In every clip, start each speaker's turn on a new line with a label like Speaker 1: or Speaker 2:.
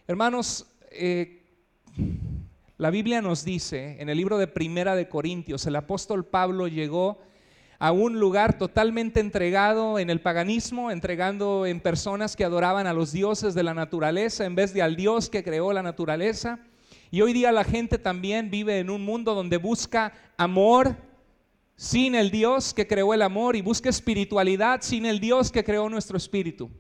Speaker 1: Hermanos, la Biblia nos dice en el libro de Primera de Corintios, el apóstol Pablo llegó a un lugar totalmente entregado en el paganismo, entregando en personas que adoraban a los dioses de la naturaleza en vez de al Dios que creó la naturaleza. Y hoy día la gente también vive en un mundo donde busca amor sin el Dios que creó el amor y busca espiritualidad sin el Dios que creó nuestro espíritu.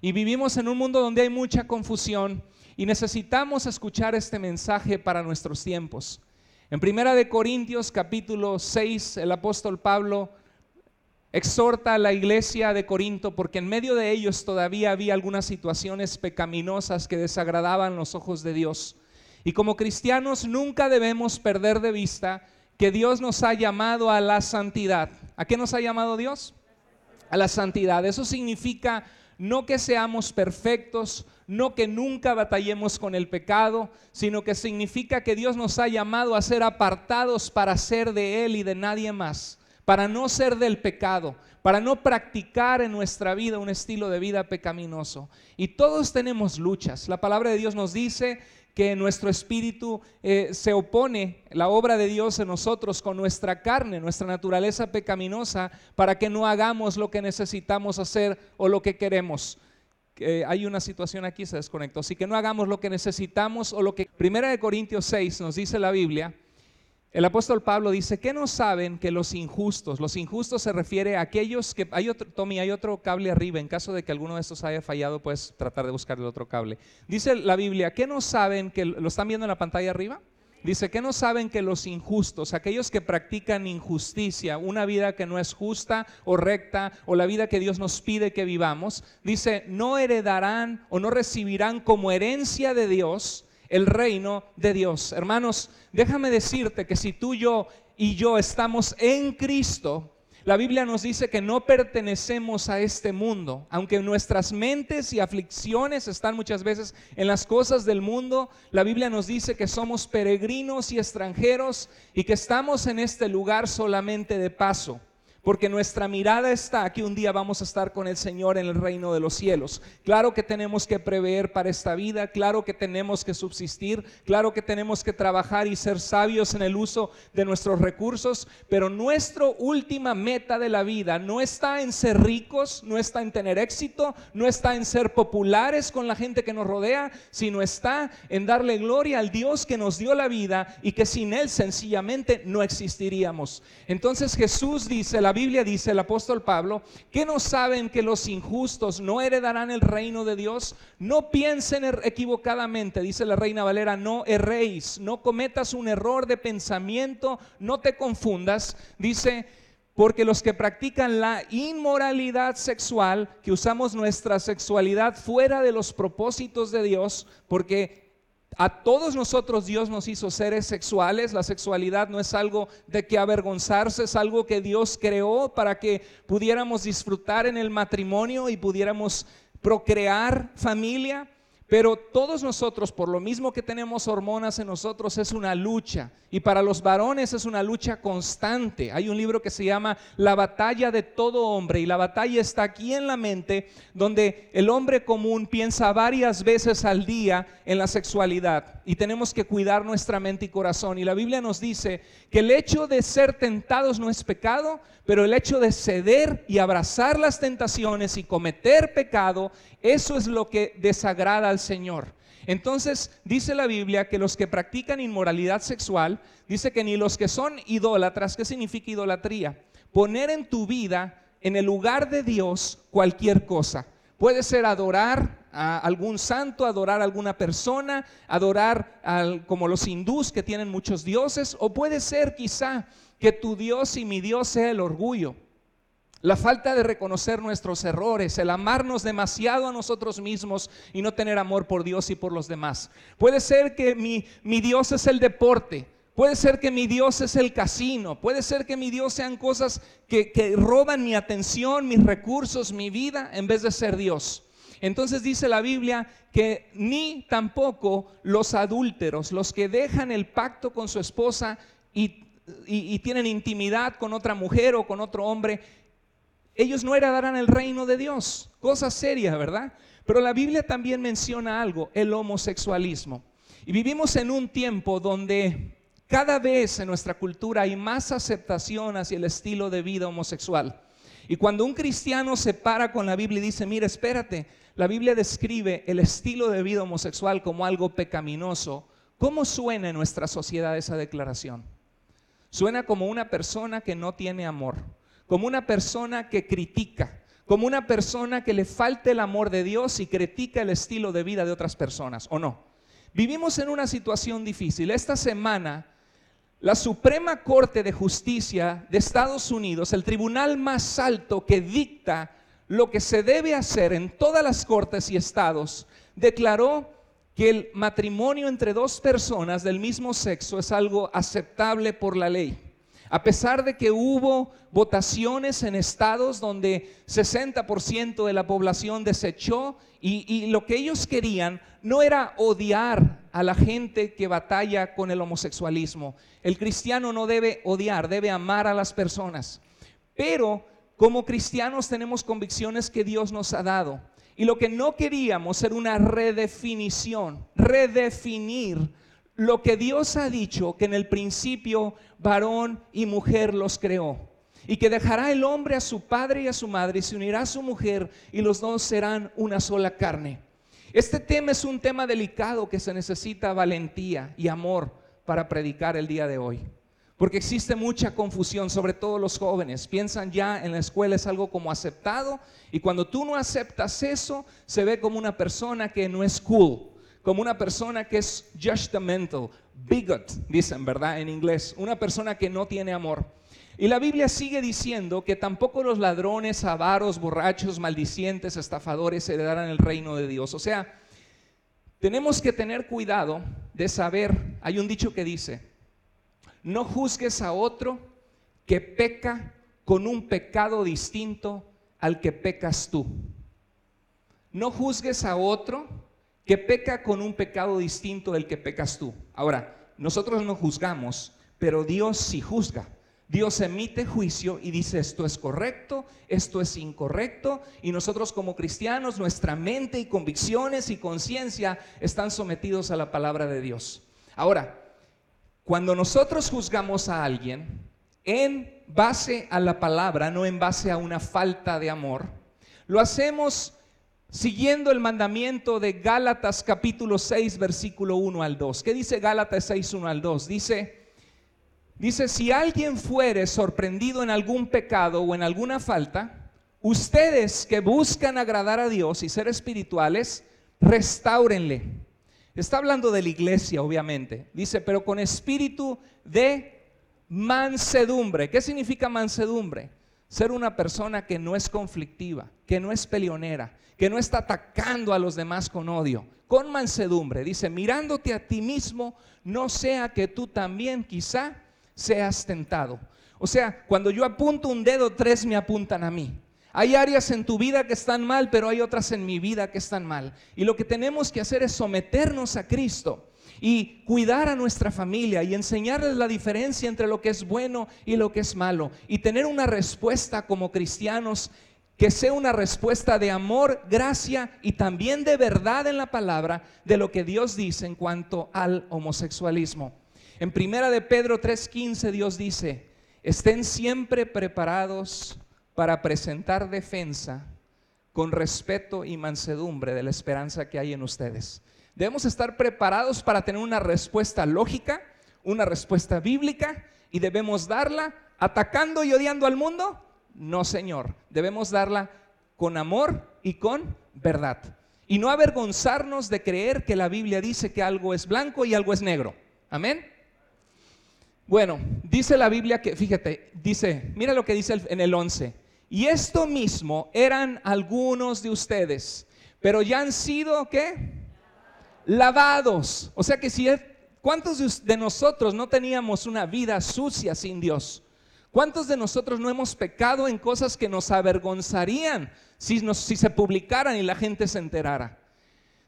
Speaker 1: Y vivimos en un mundo donde hay mucha confusión y necesitamos escuchar este mensaje para nuestros tiempos. En Primera de Corintios capítulo 6, el apóstol Pablo exhorta a la iglesia de Corinto porque en medio de ellos todavía había algunas situaciones pecaminosas que desagradaban los ojos de Dios. Y como cristianos nunca debemos perder de vista que Dios nos ha llamado a la santidad. ¿A qué nos ha llamado Dios? A la santidad. Eso significa no que seamos perfectos, no que nunca batallemos con el pecado, sino que significa que Dios nos ha llamado a ser apartados para ser de Él y de nadie más, para no ser del pecado, para no practicar en nuestra vida un estilo de vida pecaminoso. Y todos tenemos luchas. La palabra de Dios nos dice que nuestro espíritu se opone, la obra de Dios en nosotros con nuestra carne, nuestra naturaleza pecaminosa, para que no hagamos lo que necesitamos hacer o lo que queremos. Hay una situación aquí, se desconectó. Así que no hagamos lo que necesitamos o lo que... Primera de Corintios 6 nos dice la Biblia. El apóstol Pablo dice, ¿qué no saben que los injustos se refiere a aquellos que, Tommy, hay otro cable arriba, en caso de que alguno de estos haya fallado, puedes tratar de buscar el otro cable. Dice la Biblia, ¿qué no saben que, lo están viendo en la pantalla arriba? Dice, ¿qué no saben que los injustos, aquellos que practican injusticia, una vida que no es justa o recta, o la vida que Dios nos pide que vivamos, dice, no heredarán o no recibirán como herencia de Dios el reino de Dios? Hermanos, déjame decirte que si tú, yo y yo estamos en Cristo, la Biblia nos dice que no pertenecemos a este mundo. Aunque nuestras mentes y aflicciones están muchas veces en las cosas del mundo, la Biblia nos dice que somos peregrinos y extranjeros y que estamos en este lugar solamente de paso. Porque nuestra mirada está que un día vamos a estar con el Señor en el reino de los cielos. Claro que tenemos que prever para esta vida, claro que tenemos que subsistir, claro que tenemos que trabajar y ser sabios en el uso de nuestros recursos, pero nuestra última meta de la vida no está en ser ricos, no está en tener éxito, no está en ser populares con la gente que nos rodea, sino está en darle gloria al Dios que nos dio la vida y que sin Él sencillamente no existiríamos. Entonces Jesús dice, la Biblia dice, el apóstol Pablo, ¿qué no saben que los injustos no heredarán el reino de Dios? No piensen equivocadamente, dice la Reina Valera, no erréis, no cometas un error de pensamiento, no te confundas. Dice, porque los que practican la inmoralidad sexual, que usamos nuestra sexualidad fuera de los propósitos de Dios, porque a todos nosotros Dios nos hizo seres sexuales. La sexualidad no es algo de que avergonzarse, es algo que Dios creó para que pudiéramos disfrutar en el matrimonio y pudiéramos procrear familia. Pero todos nosotros, por lo mismo que tenemos hormonas en nosotros, es una lucha. Y para los varones es una lucha constante. Hay un libro que se llama La batalla de todo hombre. Y la batalla está aquí en la mente, donde el hombre común piensa varias veces al día en la sexualidad. Y tenemos que cuidar nuestra mente y corazón. Y la Biblia nos dice que el hecho de ser tentados no es pecado, pero el hecho de ceder y abrazar las tentaciones y cometer pecado, eso es lo que desagrada al Señor. Entonces dice la Biblia que los que practican inmoralidad sexual, dice que ni los que son idólatras. ¿Qué significa idolatría? Poner en tu vida, en el lugar de Dios, cualquier cosa. Puede ser adorar a algún santo, adorar a alguna persona, adorar como los hindús que tienen muchos dioses, o puede ser quizá que tu Dios y mi Dios sea el orgullo, la falta de reconocer nuestros errores, el amarnos demasiado a nosotros mismos y no tener amor por Dios y por los demás. Puede ser que mi Dios es el deporte, puede ser que mi Dios es el casino, puede ser que mi Dios sean cosas que roban mi atención, mis recursos, mi vida, en vez de ser Dios. Entonces dice la Biblia que ni tampoco los adúlteros, los que dejan el pacto con su esposa y tienen intimidad con otra mujer o con otro hombre, ellos no heredarán el reino de Dios. Cosa seria, ¿verdad? Pero la Biblia también menciona algo, el homosexualismo. Y vivimos en un tiempo donde cada vez en nuestra cultura hay más aceptación hacia el estilo de vida homosexual. Y cuando un cristiano se para con la Biblia y dice, mira, espérate, la Biblia describe el estilo de vida homosexual como algo pecaminoso, ¿cómo suena en nuestra sociedad esa declaración? Suena como una persona que no tiene amor, como una persona que critica, como una persona que le falta el amor de Dios y critica el estilo de vida de otras personas, ¿o no? Vivimos en una situación difícil. Esta semana, la Suprema Corte de Justicia de Estados Unidos, el tribunal más alto que dicta lo que se debe hacer en todas las cortes y estados, declaró que el matrimonio entre dos personas del mismo sexo es algo aceptable por la ley. A pesar de que hubo votaciones en estados donde 60% de la población desechó y lo que ellos querían no era odiar a la gente que batalla con el homosexualismo. El cristiano no debe odiar, debe amar a las personas. Pero como cristianos tenemos convicciones que Dios nos ha dado. Y lo que no queríamos era una redefinición, redefinir lo que Dios ha dicho, que en el principio varón y mujer los creó, y que dejará el hombre a su padre y a su madre y se unirá a su mujer y los dos serán una sola carne. Este tema es un tema delicado que se necesita valentía y amor para predicar el día de hoy, porque existe mucha confusión, sobre todo los jóvenes piensan ya en la escuela es algo como aceptado, y cuando tú no aceptas eso se ve como una persona que no es cool, como una persona que es judgmental, bigot, dicen, ¿verdad? En inglés, una persona que no tiene amor. Y la Biblia sigue diciendo que tampoco los ladrones, avaros, borrachos, maldicientes, estafadores heredarán el reino de Dios. O sea, tenemos que tener cuidado de saber, hay un dicho que dice, no juzgues a otro que peca con un pecado distinto al que pecas tú. No juzgues a otro que peca con un pecado distinto del que pecas tú. Ahora, nosotros no juzgamos, pero Dios sí juzga. Dios emite juicio y dice esto es correcto, esto es incorrecto, y nosotros como cristianos, nuestra mente y convicciones y conciencia están sometidos a la palabra de Dios. Ahora, cuando nosotros juzgamos a alguien en base a la palabra, no en base a una falta de amor, lo hacemos siguiendo el mandamiento de Gálatas capítulo 6 versículo 1 al 2. ¿Qué dice Gálatas 6, 1 al 2? Dice, si alguien fuere sorprendido en algún pecado o en alguna falta, ustedes que buscan agradar a Dios y ser espirituales, restáurenle. Está hablando de la iglesia, obviamente. Dice, pero con espíritu de mansedumbre. ¿Qué significa mansedumbre? Ser una persona que no es conflictiva, que no es peleonera, que no está atacando a los demás con odio. Con mansedumbre, dice, mirándote a ti mismo, no sea que tú también quizá seas tentado. O sea, cuando yo apunto un dedo, 3 me apuntan a mí. Hay áreas en tu vida que están mal, pero hay otras en mi vida que están mal. Y lo que tenemos que hacer es someternos a Cristo y cuidar a nuestra familia y enseñarles la diferencia entre lo que es bueno y lo que es malo, y tener una respuesta como cristianos que sea una respuesta de amor, gracia y también de verdad en la palabra de lo que Dios dice en cuanto al homosexualismo. En 1 de Pedro 3:15 Dios dice, estén siempre preparados para presentar defensa con respeto y mansedumbre de la esperanza que hay en ustedes. Debemos estar preparados para tener una respuesta lógica, una respuesta bíblica, y debemos darla atacando y odiando al mundo. No, Señor, debemos darla con amor y con verdad, y no avergonzarnos de creer que la Biblia dice que algo es blanco y algo es negro. Amén. Bueno, dice la Biblia que, fíjate, dice, mira lo que dice en el 11, y esto mismo eran algunos de ustedes, pero ya han sido, ¿qué? Lavados. O sea que si ¿cuántos de nosotros no teníamos una vida sucia sin Dios? ¿Cuántos de nosotros no hemos pecado en cosas que nos avergonzarían si se publicaran y la gente se enterara?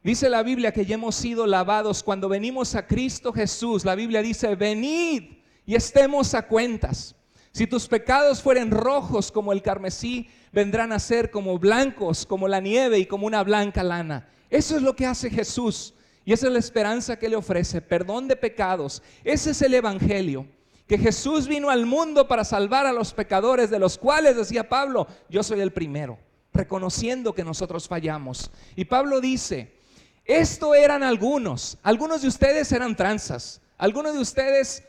Speaker 1: Dice la Biblia que ya hemos sido lavados cuando venimos a Cristo Jesús. La Biblia dice, venid y estemos a cuentas. Si tus pecados fueren rojos como el carmesí, vendrán a ser como blancos, como la nieve y como una blanca lana. Eso es lo que hace Jesús y esa es la esperanza que le ofrece, perdón de pecados. Ese es el evangelio, que Jesús vino al mundo para salvar a los pecadores, de los cuales, decía Pablo, yo soy el primero, reconociendo que nosotros fallamos. Y Pablo dice, esto eran algunos de ustedes eran tranzas, algunos de ustedes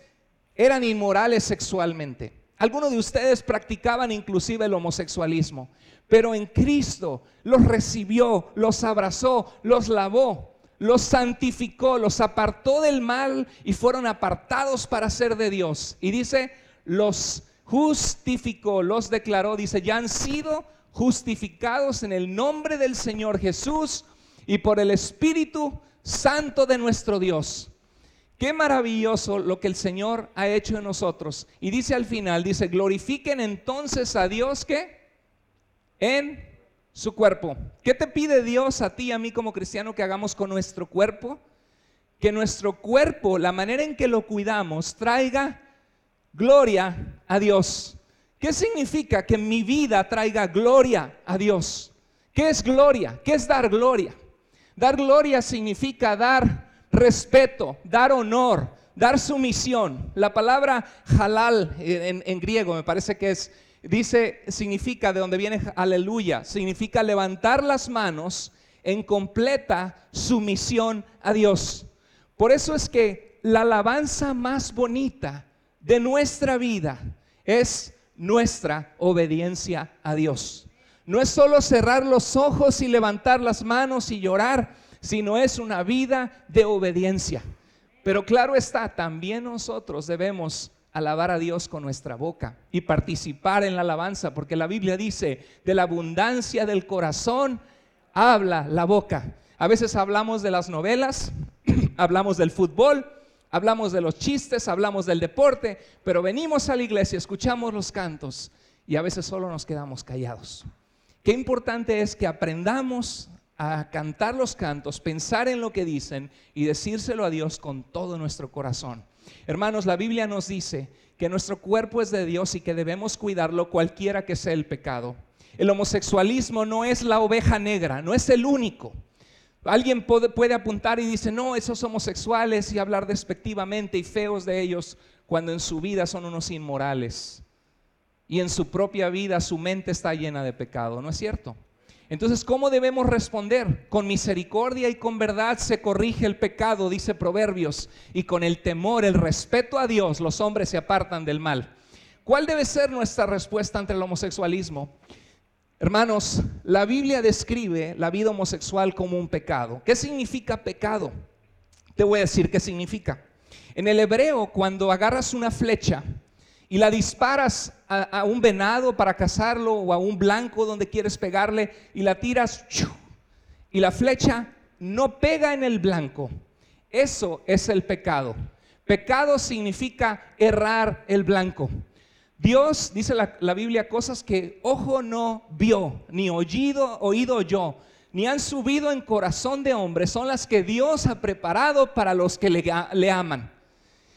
Speaker 1: eran inmorales sexualmente, algunos de ustedes practicaban inclusive el homosexualismo, pero en Cristo los recibió, los abrazó, los lavó, los santificó, los apartó del mal y fueron apartados para ser de Dios. Y dice, los justificó, los declaró, dice, ya han sido justificados en el nombre del Señor Jesús y por el Espíritu Santo de nuestro Dios. Qué maravilloso lo que el Señor ha hecho en nosotros. Y dice al final, dice, glorifiquen entonces a Dios, ¿qué? En su cuerpo. ¿Qué te pide Dios a ti y a mí como cristiano que hagamos con nuestro cuerpo? Que nuestro cuerpo, la manera en que lo cuidamos, traiga gloria a Dios. ¿Qué significa que mi vida traiga gloria a Dios? ¿Qué es gloria? ¿Qué es dar gloria? Dar gloria significa dar respeto, dar honor, dar sumisión. La palabra halal en griego me parece que es, dice, significa, de donde viene aleluya, significa levantar las manos en completa sumisión a Dios. Por eso es que la alabanza más bonita de nuestra vida es nuestra obediencia a Dios. No es solo cerrar los ojos y levantar las manos y llorar, sino es una vida de obediencia. Pero claro está, también nosotros debemos alabar a Dios con nuestra boca y participar en la alabanza, porque la Biblia dice, de la abundancia del corazón habla la boca. A veces hablamos de las novelas, hablamos del fútbol, hablamos de los chistes, hablamos del deporte, pero venimos a la iglesia, escuchamos los cantos y a veces solo nos quedamos callados. Qué importante es que aprendamos a cantar los cantos, pensar en lo que dicen y decírselo a Dios con todo nuestro corazón. Hermanos, la Biblia nos dice que nuestro cuerpo es de Dios y que debemos cuidarlo cualquiera que sea el pecado. El homosexualismo no es la oveja negra, no es el único. Alguien puede apuntar y dice, no, esos homosexuales, y hablar despectivamente y feos de ellos, cuando en su vida son unos inmorales y en su propia vida su mente está llena de pecado, ¿no es cierto? Entonces, ¿cómo debemos responder? Con misericordia y con verdad se corrige el pecado, dice Proverbios, y con el temor, el respeto a Dios, los hombres se apartan del mal. ¿Cuál debe ser nuestra respuesta ante el homosexualismo? Hermanos, la Biblia describe la vida homosexual como un pecado. ¿Qué significa pecado? Te voy a decir qué significa. En el hebreo, cuando agarras una flecha y la disparas a un venado para cazarlo o a un blanco donde quieres pegarle y la tiras y la flecha no pega en el blanco, eso es el pecado. Pecado significa errar el blanco. Dios, dice la Biblia, cosas que ojo no vio, ni oído oyó, ni han subido en corazón de hombre, son las que Dios ha preparado para los que le aman.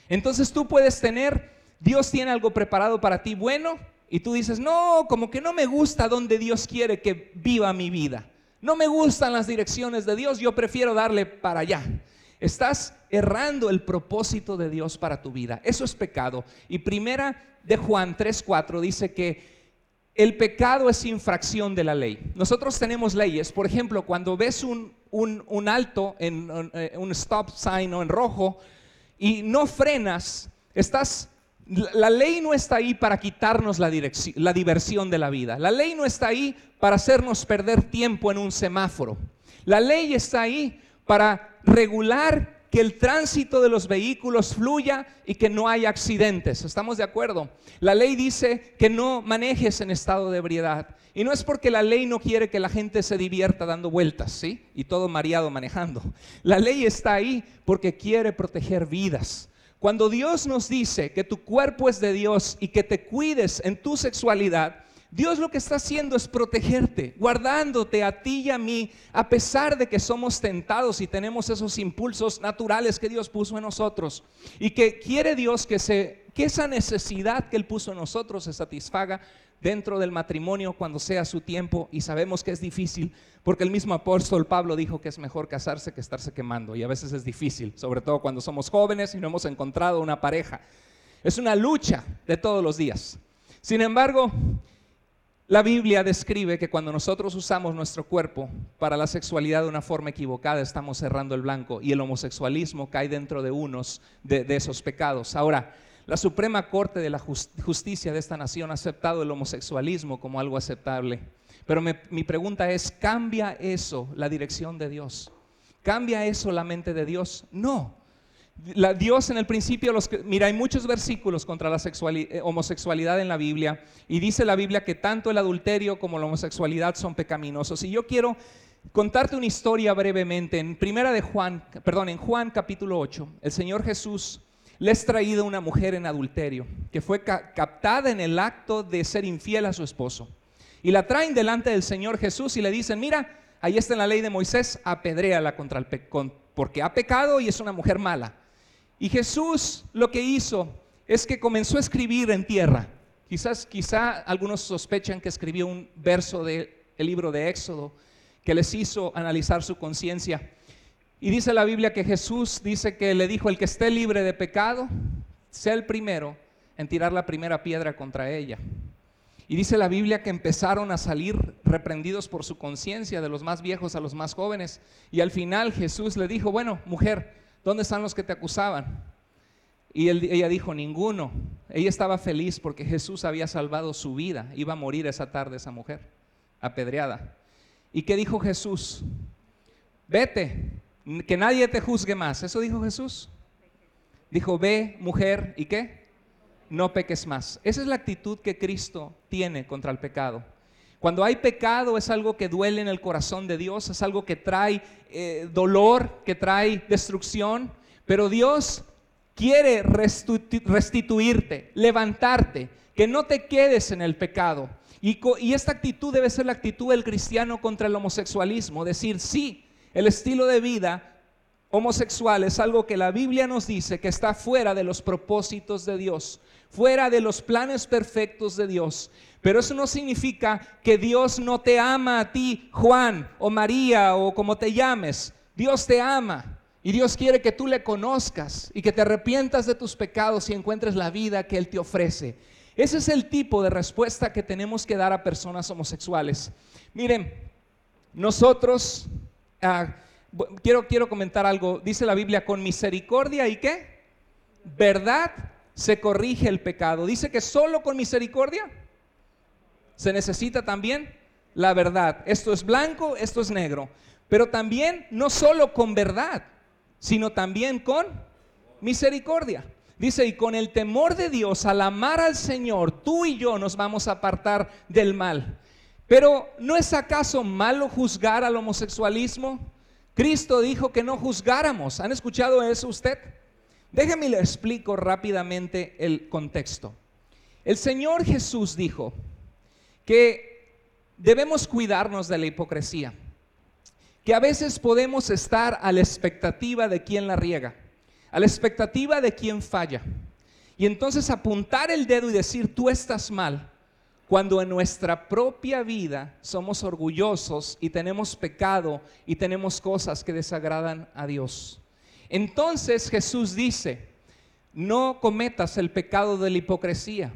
Speaker 1: Entonces tú puedes tener, Dios tiene algo preparado para ti bueno, y tú dices, no, como que no me gusta donde Dios quiere que viva mi vida. No me gustan las direcciones de Dios, yo prefiero darle para allá. Estás errando el propósito de Dios para tu vida. Eso es pecado. Y primera de Juan 3:4 dice que el pecado es infracción de la ley. Nosotros tenemos leyes. Por ejemplo, cuando ves un alto, un stop sign o en rojo y no frenas, la ley no está ahí para quitarnos la diversión de la vida. La ley no está ahí para hacernos perder tiempo en un semáforo. La ley está ahí para regular que el tránsito de los vehículos fluya y que no haya accidentes. ¿Estamos de acuerdo? La ley dice que no manejes en estado de ebriedad. Y no es porque la ley no quiere que la gente se divierta dando vueltas, ¿sí? Y todo mareado manejando. La ley está ahí porque quiere proteger vidas. Cuando Dios nos dice que tu cuerpo es de Dios y que te cuides en tu sexualidad, Dios lo que está haciendo es protegerte, guardándote a ti y a mí, a pesar de que somos tentados y tenemos esos impulsos naturales que Dios puso en nosotros. Y que quiere Dios que se que esa necesidad que Él puso en nosotros se satisfaga dentro del matrimonio cuando sea su tiempo. Y sabemos que es difícil porque el mismo apóstol Pablo dijo que es mejor casarse que estarse quemando, y a veces es difícil, sobre todo cuando somos jóvenes y no hemos encontrado una pareja. Es una lucha de todos los días. Sin embargo, la Biblia describe que cuando nosotros usamos nuestro cuerpo para la sexualidad de una forma equivocada, estamos cerrando el blanco, y el homosexualismo cae dentro de unos de esos pecados. Ahora, la Suprema Corte de la Justicia de esta nación ha aceptado el homosexualismo como algo aceptable. Pero mi pregunta es, ¿cambia eso la dirección de Dios? ¿Cambia eso la mente de Dios? No. Dios en el principio, mira, hay muchos versículos contra la homosexualidad en la Biblia, y dice la Biblia que tanto el adulterio como la homosexualidad son pecaminosos. Y yo quiero contarte una historia brevemente. En Juan capítulo 8, el Señor Jesús le es traído una mujer en adulterio que fue captada en el acto de ser infiel a su esposo, y la traen delante del Señor Jesús y le dicen: mira, ahí está en la ley de Moisés, apedréala porque ha pecado y es una mujer mala. Y Jesús lo que hizo es que comenzó a escribir en tierra. Quizá algunos sospechan que escribió un verso del libro de Éxodo que les hizo analizar su conciencia. Y dice la Biblia que Jesús dice que le dijo: el que esté libre de pecado, sea el primero en tirar la primera piedra contra ella. Y dice la Biblia que empezaron a salir reprendidos por su conciencia, de los más viejos a los más jóvenes. Y al final Jesús le dijo: bueno, mujer, ¿dónde están los que te acusaban? Y ella dijo: ninguno. Ella estaba feliz porque Jesús había salvado su vida. Iba a morir esa tarde esa mujer, apedreada. ¿Y qué dijo Jesús? Vete, que nadie te juzgue más. ¿Eso dijo Jesús? Dijo: ve, mujer, ¿y qué? No peques más. Esa es la actitud que Cristo tiene contra el pecado. Cuando hay pecado, es algo que duele en el corazón de Dios, es algo que trae dolor, que trae destrucción, pero Dios quiere restituirte, levantarte, que no te quedes en el pecado. Y esta actitud debe ser la actitud del cristiano contra el homosexualismo: decir, sí, el estilo de vida homosexual es algo que la Biblia nos dice que está fuera de los propósitos de Dios, fuera de los planes perfectos de Dios. Pero eso no significa que Dios no te ama a ti, Juan o María o como te llames. Dios te ama y Dios quiere que tú le conozcas y que te arrepientas de tus pecados y encuentres la vida que Él te ofrece. Ese es el tipo de respuesta que tenemos que dar a personas homosexuales. Miren, nosotros... Quiero comentar algo. Dice la Biblia: con misericordia y ¿qué? Verdad se corrige el pecado. Dice que solo con misericordia se necesita también la verdad. Esto es blanco, esto es negro. Pero también no solo con verdad, sino también con misericordia. Dice: y con el temor de Dios, al amar al Señor, tú y yo nos vamos a apartar del mal. Pero ¿no es acaso malo juzgar al homosexualismo? Cristo dijo que no juzgáramos. ¿Han escuchado eso usted? Déjeme le explico rápidamente el contexto. El Señor Jesús dijo que debemos cuidarnos de la hipocresía, que a veces podemos estar a la expectativa de quien la riega, a la expectativa de quien falla, y entonces apuntar el dedo y decir: tú estás mal, cuando en nuestra propia vida somos orgullosos y tenemos pecado y tenemos cosas que desagradan a Dios. Entonces Jesús dice: no cometas el pecado de la hipocresía.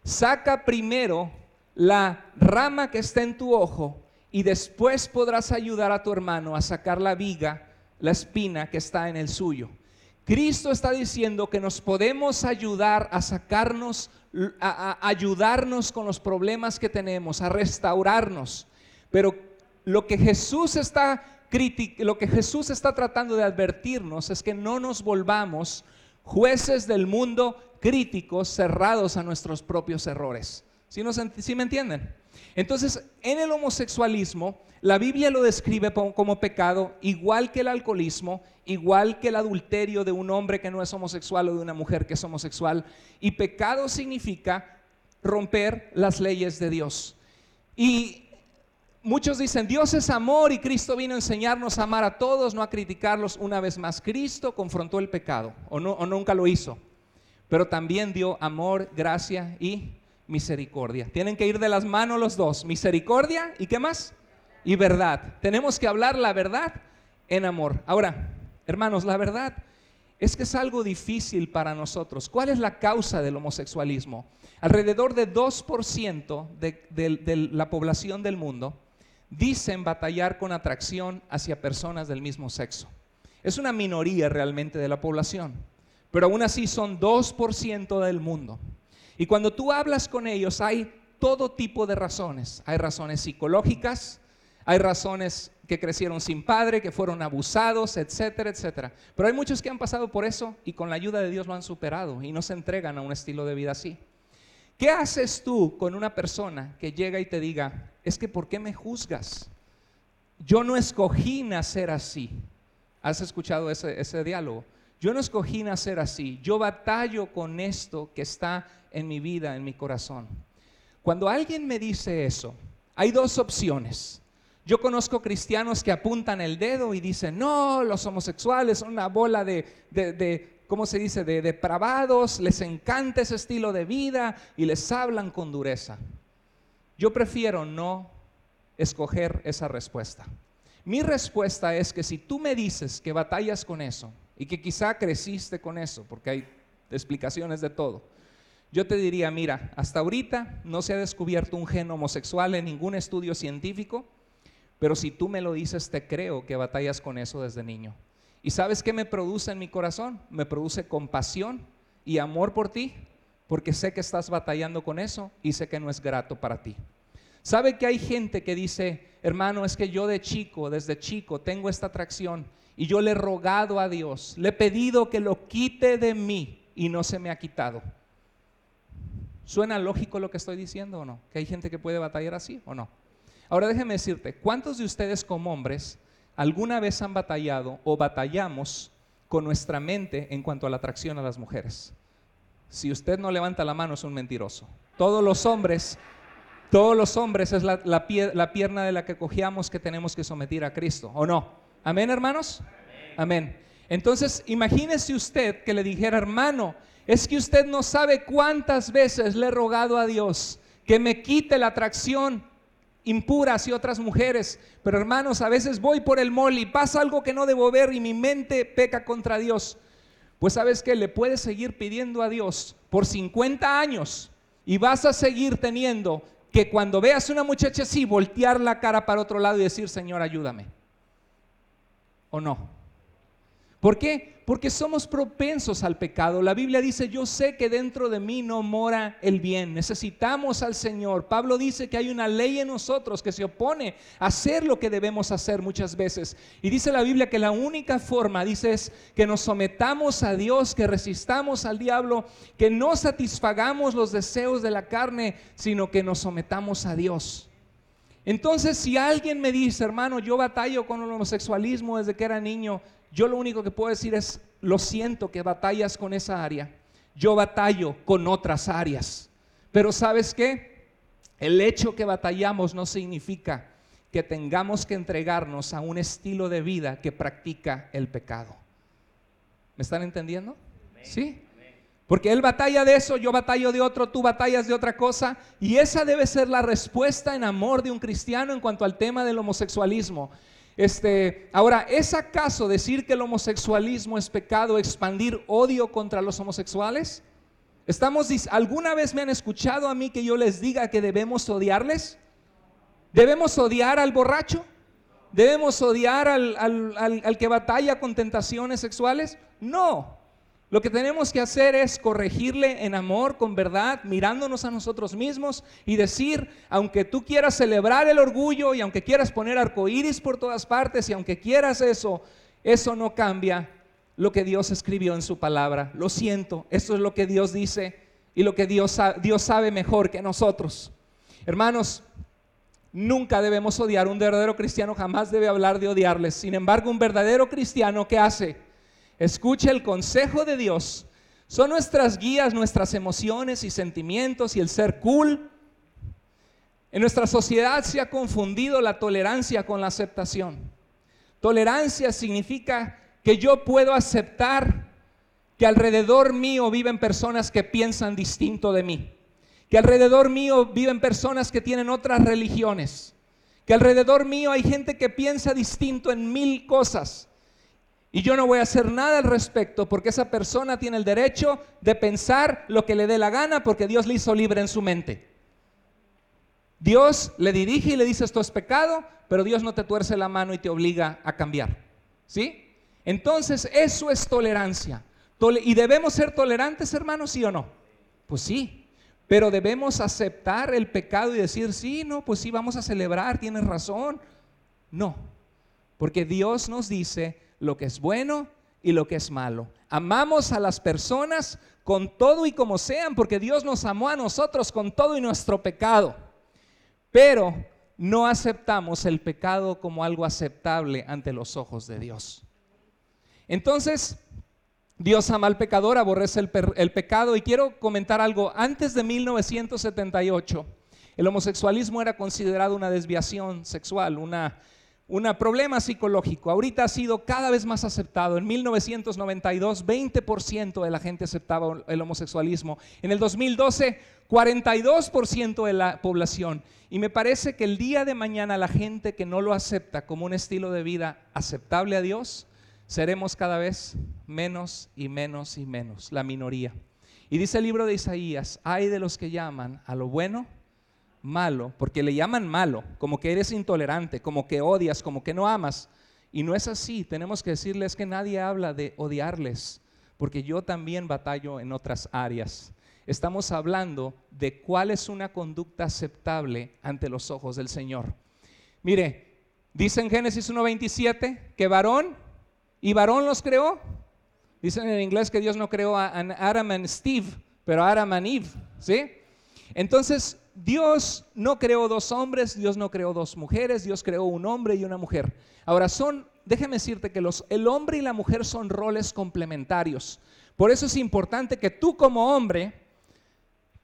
Speaker 1: Saca primero la rama que está en tu ojo y después podrás ayudar a tu hermano a sacar la viga, la espina que está en el suyo. Cristo está diciendo que nos podemos ayudar a sacarnos, a ayudarnos con los problemas que tenemos, a restaurarnos. Pero lo que Jesús está tratando de advertirnos es que no nos volvamos jueces del mundo, críticos, cerrados a nuestros propios errores. ¿Sí me entienden? Entonces, en el homosexualismo, la Biblia lo describe como pecado, igual que el alcoholismo, igual que el adulterio de un hombre que no es homosexual o de una mujer que es homosexual. Y pecado significa romper las leyes de Dios. Y muchos dicen: Dios es amor y Cristo vino a enseñarnos a amar a todos, no a criticarlos. Una vez más, Cristo confrontó el pecado, o nunca lo hizo. pero también dio amor, gracia y misericordia. Tienen que ir de las manos los dos, misericordia y ¿qué más? Y verdad. Tenemos que hablar la verdad en amor. Ahora, hermanos, la verdad es que es algo difícil para nosotros. ¿Cuál es la causa del homosexualismo? Alrededor de 2% de la población del mundo dicen batallar con atracción hacia personas del mismo sexo. Es una minoría realmente de la población, pero aún así son 2% del mundo. Y cuando tú hablas con ellos hay todo tipo de razones. Hay razones psicológicas, hay razones que crecieron sin padre, que fueron abusados, etcétera, etcétera. Pero hay muchos que han pasado por eso y con la ayuda de Dios lo han superado y no se entregan a un estilo de vida así. ¿Qué haces tú con una persona que llega y te diga, es que ¿por qué me juzgas? Yo no escogí nacer así. ¿Has escuchado ese diálogo? Yo no escogí nacer así. Yo batallo con esto que está en mi vida, en mi corazón. Cuando alguien me dice eso, hay dos opciones. Yo conozco cristianos que apuntan el dedo y dicen, no, los homosexuales son una bola ¿cómo se dice? De depravados, les encanta ese estilo de vida y les hablan con dureza. Yo prefiero no escoger esa respuesta. Mi respuesta es que si tú me dices que batallas con eso y que quizá creciste con eso, porque hay explicaciones de todo, yo te diría, mira, hasta ahorita no se ha descubierto un gen homosexual en ningún estudio científico, pero si tú me lo dices, te creo que batallas con eso desde niño. ¿Y sabes qué me produce en mi corazón? Me produce compasión y amor por ti, porque sé que estás batallando con eso y sé que no es grato para ti. ¿Sabe que hay gente que dice, hermano, es que yo desde chico tengo esta atracción y yo le he rogado a Dios, le he pedido que lo quite de mí y no se me ha quitado? ¿Suena lógico lo que estoy diciendo o no? ¿Que hay gente que puede batallar así o no? Ahora déjeme decirte, ¿cuántos de ustedes como hombres alguna vez han batallado o batallamos con nuestra mente en cuanto a la atracción a las mujeres? Si usted no levanta la mano es un mentiroso. Todos los hombres es la pierna de la que cojeamos que tenemos que someter a Cristo, ¿o no? ¿Amén, hermanos? Amén. Entonces, imagínese usted que le dijera, hermano, es que usted no sabe cuántas veces le he rogado a Dios que me quite la atracción impura hacia otras mujeres, pero hermanos, a veces voy por el mall y pasa algo que no debo ver y mi mente peca contra Dios. Pues sabes que le puedes seguir pidiendo a Dios por 50 años y vas a seguir teniendo que cuando veas una muchacha así, voltear la cara para otro lado y decir, Señor, ayúdame. ¿O no? ¿Por qué? Porque somos propensos al pecado. La Biblia dice, yo sé que dentro de mí no mora el bien. Necesitamos al Señor. Pablo dice que hay una ley en nosotros que se opone a hacer lo que debemos hacer muchas veces. Y dice la Biblia que la única forma, dice, es que nos sometamos a Dios, que resistamos al diablo, que no satisfagamos los deseos de la carne, sino que nos sometamos a Dios. Entonces, si alguien me dice, hermano, yo batallo con el homosexualismo desde que era niño, yo lo único que puedo decir es, lo siento que batallas con esa área. Yo batallo con otras áreas. Pero ¿sabes qué? El hecho que batallamos no significa que tengamos que entregarnos a un estilo de vida que practica el pecado. ¿Me están entendiendo? ¿Sí? Porque él batalla de eso, yo batallo de otro, tú batallas de otra cosa. Y esa debe ser la respuesta en amor de un cristiano en cuanto al tema del homosexualismo. Ahora, ¿es acaso decir que el homosexualismo es pecado expandir odio contra los homosexuales? ¿Alguna vez me han escuchado a mí que yo les diga que debemos odiarles? ¿Debemos odiar al borracho? ¿Debemos odiar al que batalla con tentaciones sexuales? No. Lo que tenemos que hacer es corregirle en amor, con verdad, mirándonos a nosotros mismos y decir, aunque tú quieras celebrar el orgullo y aunque quieras poner arcoíris por todas partes y aunque quieras eso no cambia lo que Dios escribió en su palabra. Lo siento, esto es lo que Dios dice y lo que Dios sabe mejor que nosotros. Hermanos, nunca debemos odiar. Un verdadero cristiano jamás debe hablar de odiarles. Sin embargo, un verdadero cristiano, ¿qué hace? Escucha el consejo de Dios. Son nuestras guías, nuestras emociones y sentimientos y el ser cool. En nuestra sociedad se ha confundido la tolerancia con la aceptación. Tolerancia significa que yo puedo aceptar que alrededor mío viven personas que piensan distinto de mí, que alrededor mío viven personas que tienen otras religiones, que alrededor mío hay gente que piensa distinto en 1000 cosas. Y yo no voy a hacer nada al respecto porque esa persona tiene el derecho de pensar lo que le dé la gana porque Dios le hizo libre en su mente. Dios le dirige y le dice esto es pecado, pero Dios no te tuerce la mano y te obliga a cambiar. ¿Sí? Entonces eso es tolerancia. ¿Y debemos ser tolerantes, hermanos, sí o no? Pues sí, pero debemos aceptar el pecado y decir sí, no, pues sí, vamos a celebrar, tienes razón. No, porque Dios nos dice lo que es bueno y lo que es malo. Amamos a las personas con todo y como sean, porque Dios nos amó a nosotros con todo y nuestro pecado. Pero no aceptamos el pecado como algo aceptable ante los ojos de Dios. Entonces, Dios ama al pecador, aborrece el pecado. Y quiero comentar algo. Antes de 1978, el homosexualismo era considerado una desviación sexual, un problema psicológico. Ahorita ha sido cada vez más aceptado. En 1992, 20% de la gente aceptaba el homosexualismo. En el 2012, 42% de la población. Y me parece que el día de mañana la gente que no lo acepta como un estilo de vida aceptable a Dios, seremos cada vez menos y menos y menos, la minoría. Y dice el libro de Isaías, ay de los que llaman a lo bueno malo, porque le llaman malo, como que eres intolerante, como que odias, como que no amas. Y no es así. Tenemos que decirles que nadie habla de odiarles, porque yo también batallo en otras áreas. Estamos hablando de cuál es una conducta aceptable ante los ojos del Señor. Mire, dice en Génesis 1:27 que varón y varón los creó. Dicen en inglés que Dios no creó a Adam and Steve, pero a Adam and Eve, ¿sí? Entonces, Dios no creó 2 hombres, Dios no creó 2 mujeres, Dios creó un hombre y una mujer. Ahora déjame decirte que el hombre y la mujer son roles complementarios. Por eso es importante que tú como hombre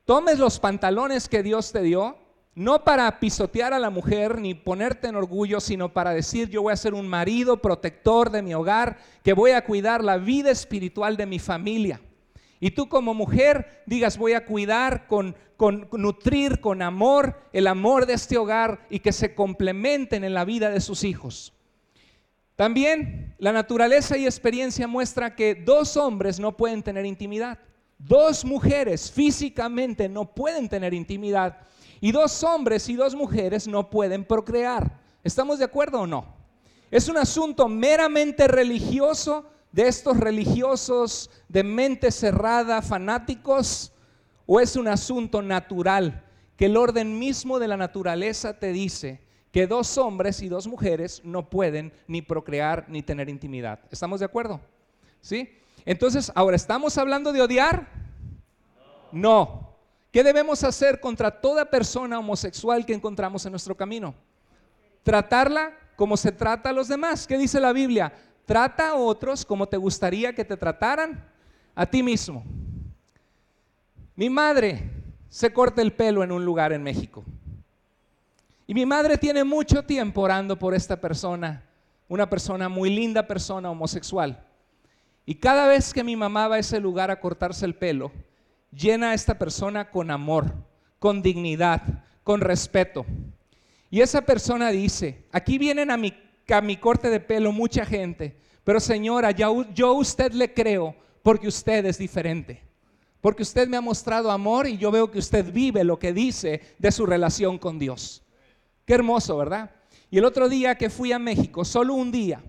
Speaker 1: tomes los pantalones que Dios te dio, no para pisotear a la mujer ni ponerte en orgullo, sino para decir yo voy a ser un marido protector de mi hogar, que voy a cuidar la vida espiritual de mi familia. Y tú como mujer digas voy a cuidar, nutrir con amor el amor de este hogar y que se complementen en la vida de sus hijos. También la naturaleza y experiencia muestra que 2 hombres no pueden tener intimidad. 2 mujeres físicamente no pueden tener intimidad. Y 2 hombres y 2 mujeres no pueden procrear. ¿Estamos de acuerdo o no? Es un asunto meramente religioso, de estos religiosos de mente cerrada, fanáticos, o es un asunto natural, que el orden mismo de la naturaleza te dice que 2 hombres y 2 mujeres no pueden ni procrear ni tener intimidad. ¿Estamos de acuerdo? ¿Sí? Entonces, ahora, ¿estamos hablando de odiar? No. ¿Qué debemos hacer contra toda persona homosexual que encontramos en nuestro camino? Tratarla como se trata a los demás. ¿Qué dice la Biblia? Trata a otros como te gustaría que te trataran a ti mismo. Mi madre se corta el pelo en un lugar en México. Y mi madre tiene mucho tiempo orando por esta persona, una persona muy linda, persona homosexual. Y cada vez que mi mamá va a ese lugar a cortarse el pelo, llena a esta persona con amor, con dignidad, con respeto. Y esa persona dice, aquí vienen a mi corte de pelo mucha gente, pero señora, yo a usted le creo porque usted es diferente, porque usted me ha mostrado amor y yo veo que usted vive lo que dice de su relación con Dios. Qué hermoso, ¿verdad? Y el otro día que fui a México, solo un día,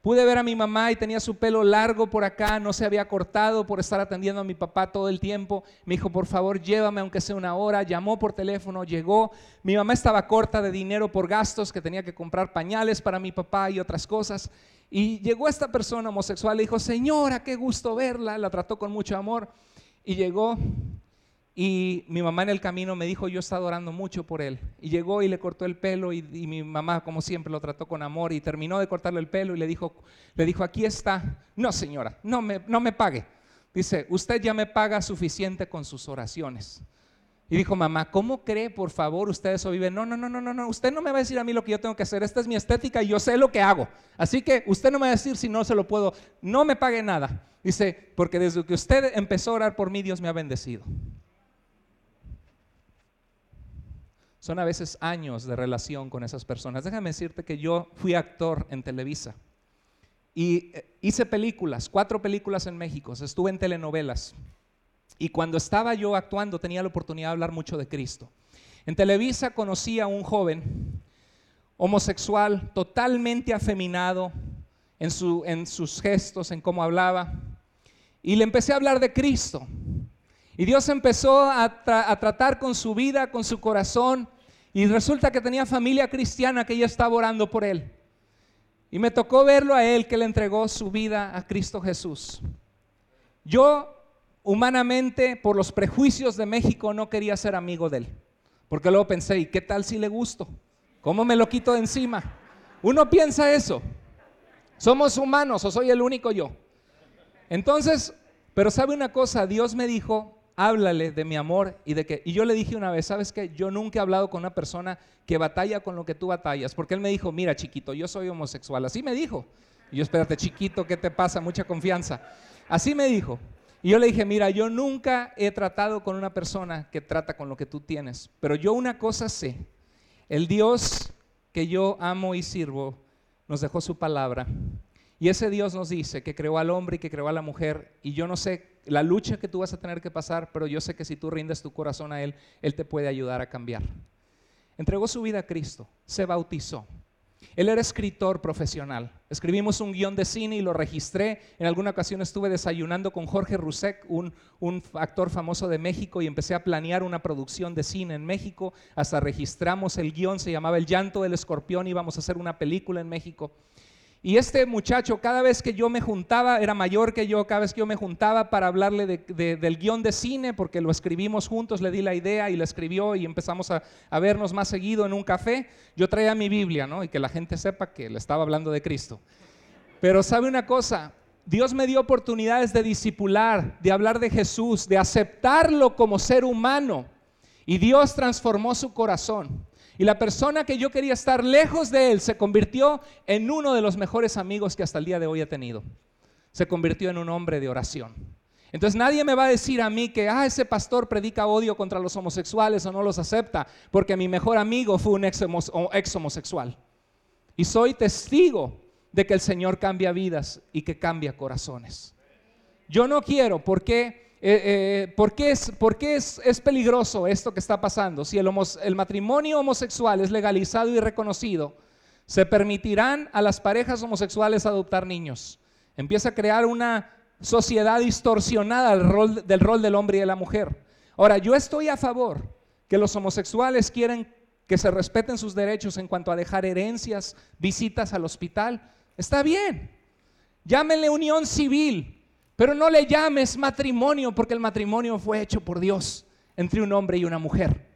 Speaker 1: pude ver a mi mamá y tenía su pelo largo por acá, no se había cortado por estar atendiendo a mi papá todo el tiempo. Me dijo, por favor, llévame aunque sea 1 hora. Llamó por teléfono, llegó. Mi mamá estaba corta de dinero por gastos, que tenía que comprar pañales para mi papá y otras cosas. Y llegó esta persona homosexual, le dijo, señora, qué gusto verla. La trató con mucho amor. Y llegó y mi mamá en el camino me dijo, yo he estado orando mucho por él. Y llegó y le cortó el pelo y mi mamá, como siempre, lo trató con amor y terminó de cortarle el pelo y le dijo, aquí está. No, señora, no me pague. Dice, usted ya me paga suficiente con sus oraciones. Y dijo, mamá, ¿cómo cree, por favor, usted eso vive? No, usted no me va a decir a mí lo que yo tengo que hacer. Esta es mi estética y yo sé lo que hago. Así que usted no me va a decir si no se lo puedo. No me pague nada. Dice, porque desde que usted empezó a orar por mí, Dios me ha bendecido. Son a veces años de relación con esas personas. Déjame decirte que yo fui actor en Televisa y hice películas, 4 películas en México, estuve en telenovelas. Y cuando estaba yo actuando tenía la oportunidad de hablar mucho de Cristo. En Televisa conocí a un joven homosexual, totalmente afeminado en sus gestos, en cómo hablaba. Y le empecé a hablar de Cristo. Y Dios empezó a tratar con su vida, con su corazón. Y resulta que tenía familia cristiana que ya estaba orando por él. Y me tocó verlo a él, que le entregó su vida a Cristo Jesús. Yo, humanamente, por los prejuicios de México, no quería ser amigo de él. Porque luego pensé, ¿y qué tal si le gusto? ¿Cómo me lo quito de encima? Uno piensa eso. ¿Somos humanos o soy el único yo? Entonces, pero sabe una cosa, Dios me dijo, háblale de mi amor y yo le dije una vez, ¿sabes qué? Yo nunca he hablado con una persona que batalla con lo que tú batallas, porque él me dijo, mira chiquito, yo soy homosexual, así me dijo. Y yo, espérate chiquito, ¿qué te pasa? Mucha confianza. Así me dijo. Y yo le dije, mira, yo nunca he tratado con una persona que trata con lo que tú tienes, pero yo una cosa sé, el Dios que yo amo y sirvo nos dejó su palabra. Y ese Dios nos dice que creó al hombre y que creó a la mujer. Y yo no sé la lucha que tú vas a tener que pasar, pero yo sé que si tú rindes tu corazón a Él, Él te puede ayudar a cambiar. Entregó su vida a Cristo, se bautizó. Él era escritor profesional. Escribimos un guión de cine y lo registré. En alguna ocasión estuve desayunando con Jorge Rusek, un actor famoso de México, y empecé a planear una producción de cine en México. Hasta registramos el guión, se llamaba El llanto del escorpión, íbamos a hacer una película en México. Y este muchacho, cada vez que yo me juntaba, era mayor que yo, cada vez que yo me juntaba para hablarle del guión de cine, porque lo escribimos juntos, le di la idea y la escribió y empezamos a vernos más seguido en un café, yo traía mi Biblia, ¿no? Y que la gente sepa que le estaba hablando de Cristo. Pero sabe una cosa, Dios me dio oportunidades de discipular, de hablar de Jesús, de aceptarlo como ser humano, y Dios transformó su corazón. Y la persona que yo quería estar lejos de él se convirtió en uno de los mejores amigos que hasta el día de hoy he tenido. Se convirtió en un hombre de oración. Entonces nadie me va a decir a mí que ese pastor predica odio contra los homosexuales o no los acepta, porque mi mejor amigo fue un ex homosexual. Y soy testigo de que el Señor cambia vidas y que cambia corazones. Yo no quiero, ¿por qué es peligroso esto que está pasando? Si el matrimonio homosexual es legalizado y reconocido, se permitirán a las parejas homosexuales adoptar niños. Empieza a crear una sociedad distorsionada del rol del hombre y de la mujer. Ahora, yo estoy a favor que los homosexuales quieren que se respeten sus derechos en cuanto a dejar herencias, visitas al hospital. Está bien, llámenle unión civil, pero no le llames matrimonio, porque el matrimonio fue hecho por Dios entre un hombre y una mujer.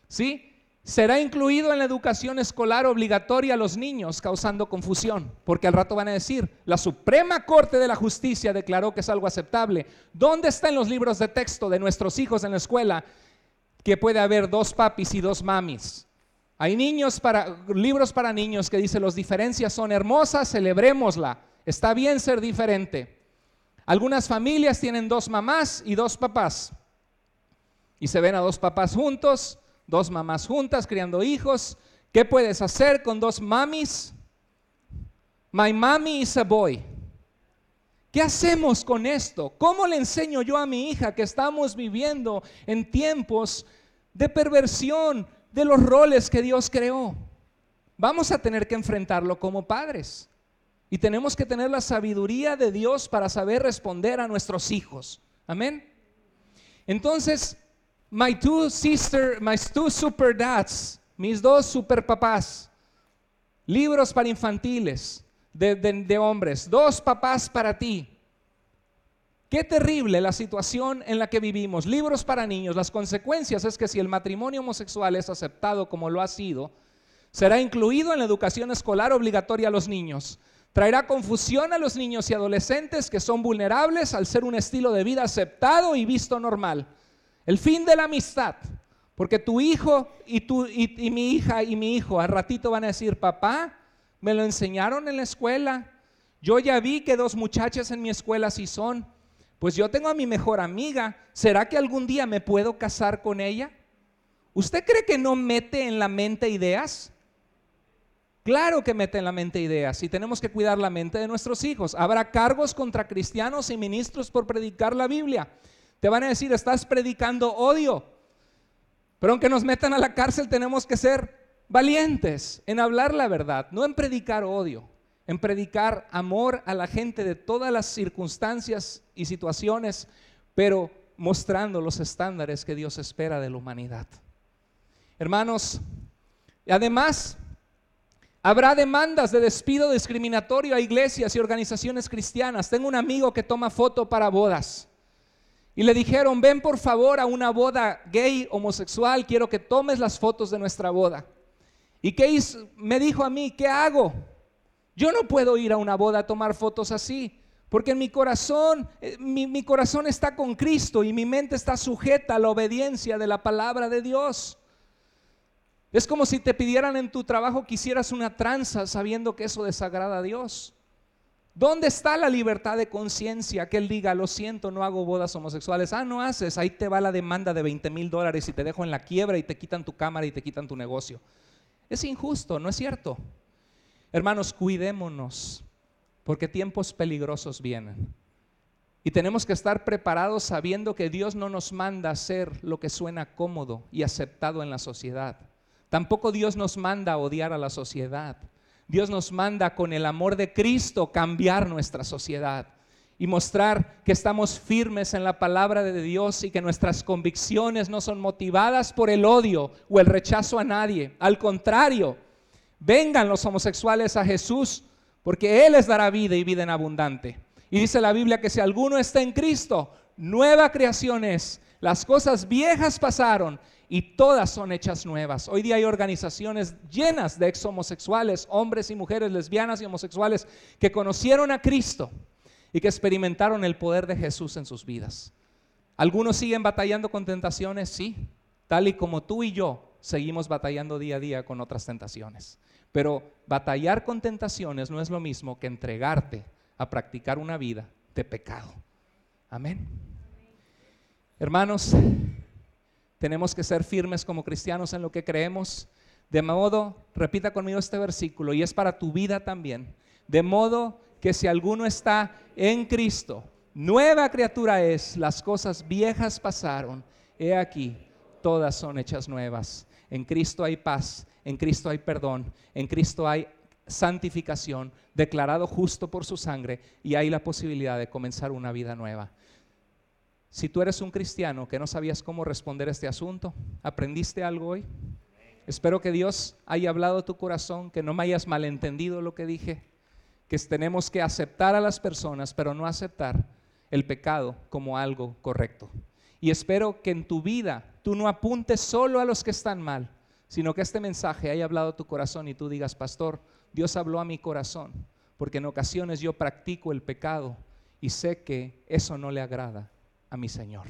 Speaker 1: ¿Sí? Será incluido en la educación escolar obligatoria a los niños, causando confusión, porque al rato van a decir, la Suprema Corte de la Justicia declaró que es algo aceptable. ¿Dónde está en los libros de texto de nuestros hijos en la escuela que puede haber 2 papis y 2 mamis? Hay libros para niños que dicen, las diferencias son hermosas, celebrémosla. Está bien ser diferente. Algunas familias tienen 2 mamás y 2 papás. Y se ven a 2 papás juntos, 2 mamás juntas criando hijos. ¿Qué puedes hacer con 2 mamis? My mommy is a boy. ¿Qué hacemos con esto? ¿Cómo le enseño yo a mi hija que estamos viviendo en tiempos de perversión de los roles que Dios creó? Vamos a tener que enfrentarlo como padres. Y tenemos que tener la sabiduría de Dios para saber responder a nuestros hijos. Amén. Entonces, my two super dads, mis 2 super papás, libros para infantiles de hombres, 2 papás para ti. Qué terrible la situación en la que vivimos. Libros para niños. Las consecuencias es que si el matrimonio homosexual es aceptado como lo ha sido, será incluido en la educación escolar obligatoria a los niños. Traerá confusión a los niños y adolescentes que son vulnerables al ser un estilo de vida aceptado y visto normal. El fin de la amistad, porque tu hijo y mi hija y mi hijo al ratito van a decir, papá, me lo enseñaron en la escuela, Yo ya vi que 2 muchachas en mi escuela sí son. Pues yo tengo a mi mejor amiga. ¿Será que algún día me puedo casar con ella? ¿Usted cree que no mete en la mente ideas? Claro que mete en la mente ideas y tenemos que cuidar la mente de nuestros hijos. Habrá cargos contra cristianos y ministros por predicar la Biblia. Te van a decir, estás predicando odio. Pero aunque nos metan a la cárcel, tenemos que ser valientes en hablar la verdad, no en predicar odio, en predicar amor a la gente de todas las circunstancias y situaciones, pero mostrando los estándares que Dios espera de la humanidad. Hermanos, además, habrá demandas de despido discriminatorio a iglesias y organizaciones cristianas. Tengo un amigo que toma foto para bodas y le dijeron, ven por favor a una boda gay, homosexual, quiero que tomes las fotos de nuestra boda. ¿Y qué hizo? Me dijo a mí, ¿qué hago? Yo no puedo ir a una boda a tomar fotos así, porque en mi corazón, mi corazón está con Cristo y mi mente está sujeta a la obediencia de la palabra de Dios. Es como si te pidieran en tu trabajo que hicieras una tranza sabiendo que eso desagrada a Dios. ¿Dónde está la libertad de conciencia? Que él diga, lo siento, no hago bodas homosexuales. No haces, ahí te va la demanda de $20,000 y te dejo en la quiebra y te quitan tu cámara y te quitan tu negocio. Es injusto, ¿no es cierto? Hermanos, cuidémonos, porque tiempos peligrosos vienen. Y tenemos que estar preparados sabiendo que Dios no nos manda a hacer lo que suena cómodo y aceptado en la sociedad. Tampoco Dios nos manda a odiar a la sociedad. Dios nos manda con el amor de Cristo cambiar nuestra sociedad y mostrar que estamos firmes en la palabra de Dios y que nuestras convicciones no son motivadas por el odio o el rechazo a nadie. Al contrario, vengan los homosexuales a Jesús porque Él les dará vida y vida en abundante. Y dice la Biblia que si alguno está en Cristo, nueva creación es. Las cosas viejas pasaron y todas son hechas nuevas. Hoy día hay organizaciones llenas de ex-homosexuales, hombres y mujeres lesbianas y homosexuales que conocieron a Cristo y que experimentaron el poder de Jesús en sus vidas. Algunos siguen batallando con tentaciones, sí, tal y como tú y yo seguimos batallando día a día con otras tentaciones. Pero batallar con tentaciones no es lo mismo que entregarte a practicar una vida de pecado. Amén. Hermanos, tenemos que ser firmes como cristianos en lo que creemos. De modo, repita conmigo este versículo y es para tu vida también. De modo que si alguno está en Cristo, nueva criatura es, las cosas viejas pasaron, he aquí, todas son hechas nuevas. En Cristo hay paz, en Cristo hay perdón, en Cristo hay santificación, declarado justo por su sangre y hay la posibilidad de comenzar una vida nueva. Si tú eres un cristiano que no sabías cómo responder a este asunto, ¿aprendiste algo hoy? Espero que Dios haya hablado a tu corazón, que no me hayas malentendido lo que dije, que tenemos que aceptar a las personas, pero no aceptar el pecado como algo correcto. Y espero que en tu vida tú no apuntes solo a los que están mal, sino que este mensaje haya hablado a tu corazón y tú digas, pastor, Dios habló a mi corazón, porque en ocasiones yo practico el pecado y sé que eso no le agrada a mi Señor.